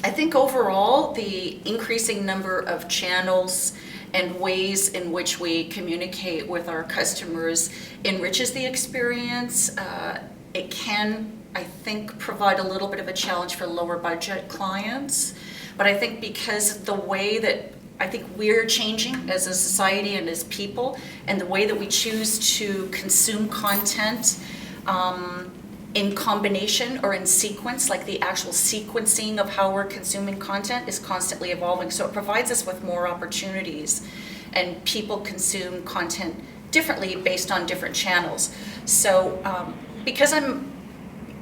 I think overall, the increasing number of channels and ways in which we communicate with our customers enriches the experience. It can, I think, provide a little bit of a challenge for lower budget clients. But I think because the way that I think we're changing as a society and as people, and the way that we choose to consume content in combination or in sequence, like the actual sequencing of how we're consuming content is constantly evolving. So it provides us with more opportunities, and people consume content differently based on different channels. So because I'm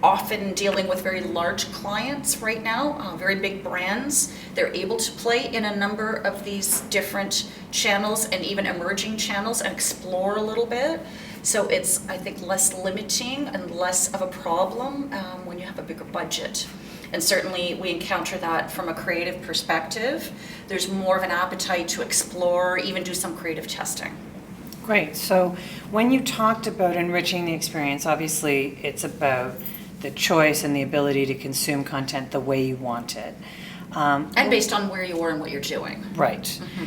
often dealing with very large clients right now, very big brands, they're able to play in a number of these different channels and even emerging channels and explore a little bit. So it's, I think, less limiting and less of a problem when you have a bigger budget. And certainly we encounter that from a creative perspective. There's more of an appetite to explore, even do some creative testing. Great. So when you talked about enriching the experience, obviously it's about the choice and the ability to consume content the way you want it. And based on where you are and what you're doing. Right. Mm-hmm.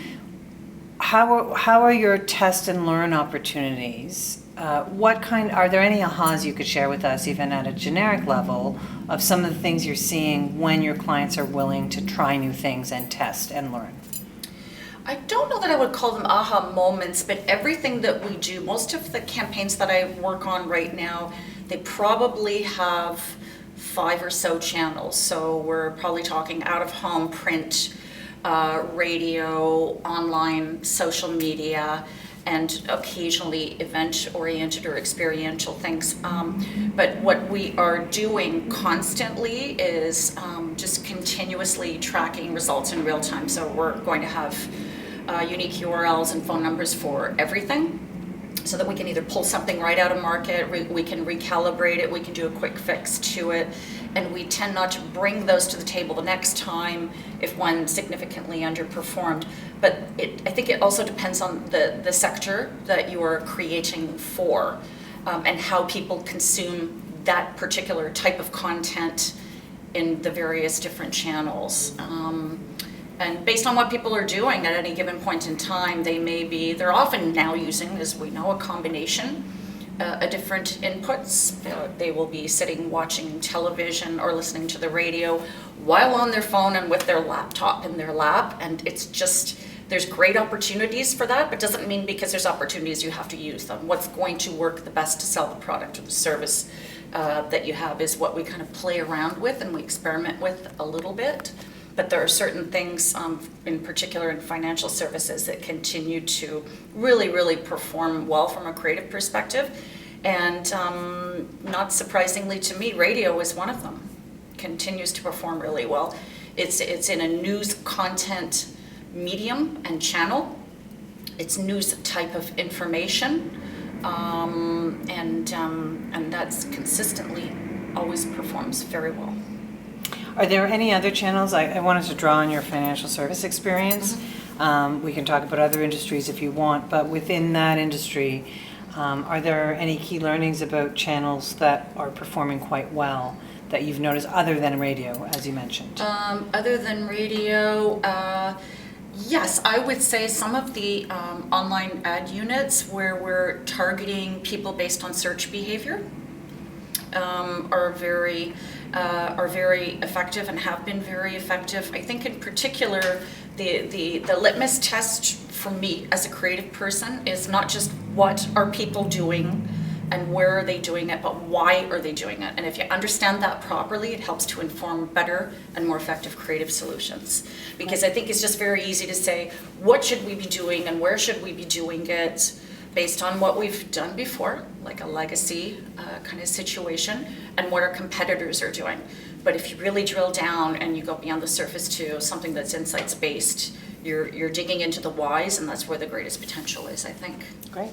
How are your test and learn opportunities? Are there any ahas you could share with us, even at a generic level, of some of the things you're seeing when your clients are willing to try new things and test and learn? I don't know that I would call them aha moments, but everything that we do, most of the campaigns that I work on right now, they probably have 5 or so channels. So we're probably talking out of home, print, radio, online, social media, and occasionally event-oriented or experiential things. But what we are doing constantly is just continuously tracking results in real time. So we're going to have unique URLs and phone numbers for everything, so that we can either pull something right out of market, we can recalibrate it, we can do a quick fix to it, and we tend not to bring those to the table the next time if one significantly underperformed. But I think it also depends on the sector that you are creating for, and how people consume that particular type of content in the various different channels. And based on what people are doing at any given point in time, they're often now using, as we know, a combination of different inputs. They will be sitting watching television or listening to the radio while on their phone and with their laptop in their lap. And it's just, there's great opportunities for that, but doesn't mean because there's opportunities you have to use them. What's going to work the best to sell the product or the service that you have is what we kind of play around with and we experiment with a little bit. But there are certain things, in particular in financial services, that continue to really, really perform well from a creative perspective. And not surprisingly to me, radio is one of them. Continues to perform really well. It's in a news content medium and channel. It's news type of information, and that's consistently always performs very well. Are there any other channels? I wanted to draw on your financial service experience. Mm-hmm. We can talk about other industries if you want, but within that industry, are there any key learnings about channels that are performing quite well that you've noticed other than radio, as you mentioned? Other than radio, yes, I would say some of the online ad units where we're targeting people based on search behavior are very effective and have been very effective. I think in particular, the litmus test for me as a creative person is not just what are people doing and where are they doing it, but why are they doing it? And if you understand that properly, it helps to inform better and more effective creative solutions. Because I think it's just very easy to say, what should we be doing and where should we be doing it based on what we've done before, like a legacy kind of situation, and what our competitors are doing. But if you really drill down and you go beyond the surface to something that's insights-based, you're digging into the whys, and that's where the greatest potential is, I think. Great.